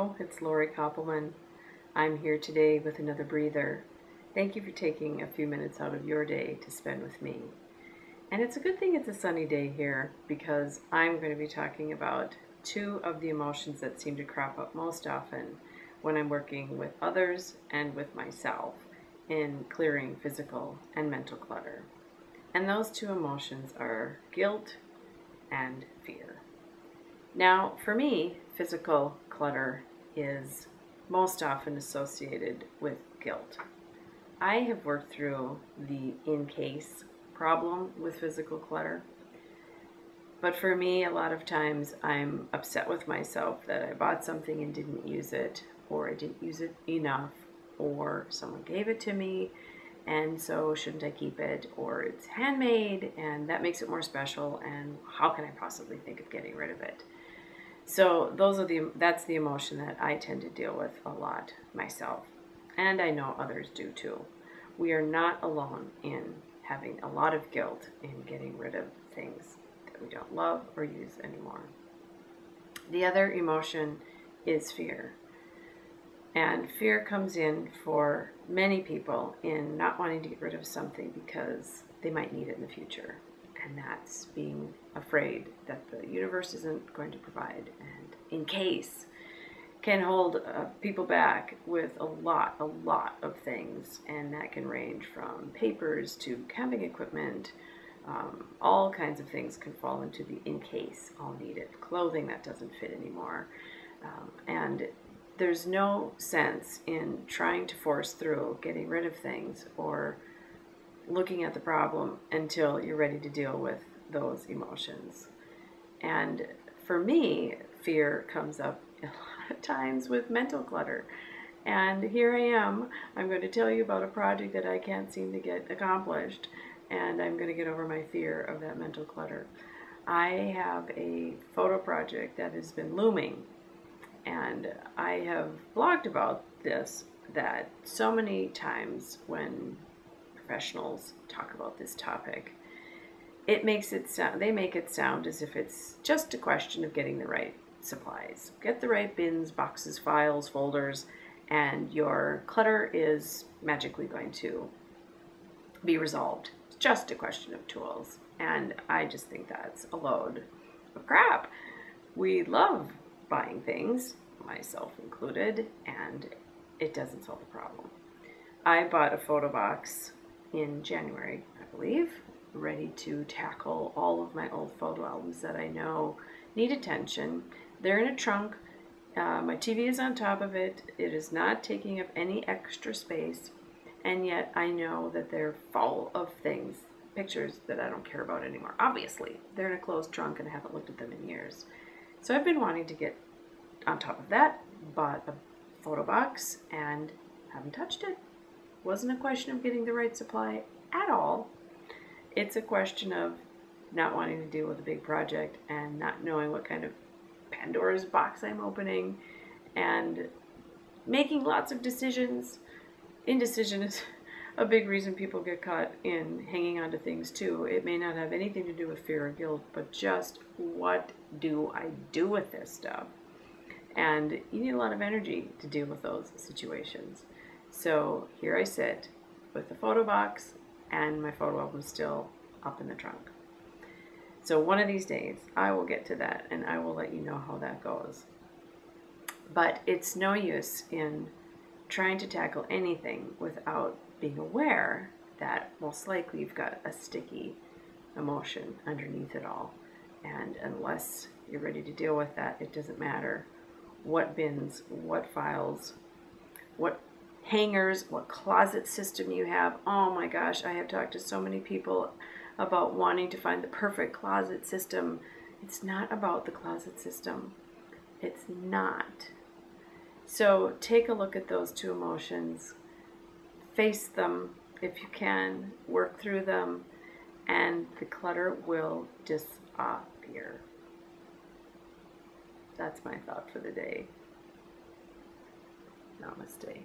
Hello, it's Lori Koppelman. I'm here today with another breather. Thank you for taking a few minutes out of your day to spend with me. And it's a good thing it's a sunny day here because I'm going to be talking about two of the emotions that seem to crop up most often when I'm working with others and with myself in clearing physical and mental clutter. And those two emotions are guilt and fear. Now, for me, physical clutter is most often associated with guilt. I have worked through the in case problem with physical clutter, but for me, a lot of times I'm upset with myself that I bought something and didn't use it, or I didn't use it enough, or someone gave it to me and so shouldn't I keep it, or it's handmade and that makes it more special, and how can I possibly think of getting rid of it? So that's the emotion that I tend to deal with a lot myself, and I know others do too. We are not alone in having a lot of guilt in getting rid of things that we don't love or use anymore. The other emotion is fear. And fear comes in for many people in not wanting to get rid of something because they might need it in the future. And that's being afraid that the universe isn't going to provide. And in case can hold people back with a lot of things. And that can range from papers to camping equipment. All kinds of things can fall into the in case I'll need it. Clothing that doesn't fit anymore. And there's no sense in trying to force through getting rid of things or looking at the problem until you're ready to deal with those emotions. And for me, fear comes up a lot of times with mental clutter. And here I am. I'm going to tell you about a project that I can't seem to get accomplished, and I'm going to get over my fear of that mental clutter. I have a photo project that has been looming, and I have blogged about this, that so many times when professionals talk about this topic, they make it sound as if it's just a question of getting the right supplies. Get the right bins, boxes, files, folders, and your clutter is magically going to be resolved. It's just a question of tools. And I just think that's a load of crap. We love buying things, myself included, and it doesn't solve the problem. I bought a photo box in January, I believe, ready to tackle all of my old photo albums that I know need attention. They're in a trunk. My TV is on top of it. It is not taking up any extra space, and yet I know that they're full of things, pictures that I don't care about anymore. Obviously, they're in a closed trunk and I haven't looked at them in years. So I've been wanting to get on top of that, bought a photo box and haven't touched it. Wasn't a question of getting the right supply at all. It's a question of not wanting to deal with a big project and not knowing what kind of Pandora's box I'm opening and making lots of decisions. Indecision is a big reason people get caught in hanging on to things too. It may not have anything to do with fear or guilt, but just what do I do with this stuff? And you need a lot of energy to deal with those situations. So here I sit with the photo box and my photo album still up in the trunk. So one of these days I will get to that and I will let you know how that goes. But it's no use in trying to tackle anything without being aware that most likely you've got a sticky emotion underneath it all. And unless you're ready to deal with that, it doesn't matter what bins, what files, what hangers, what closet system you have. Oh my gosh, I have talked to so many people about wanting to find the perfect closet system. It's not about the closet system. It's not. So take a look at those two emotions, face them if you can, work through them, and the clutter will disappear. That's my thought for the day. Namaste.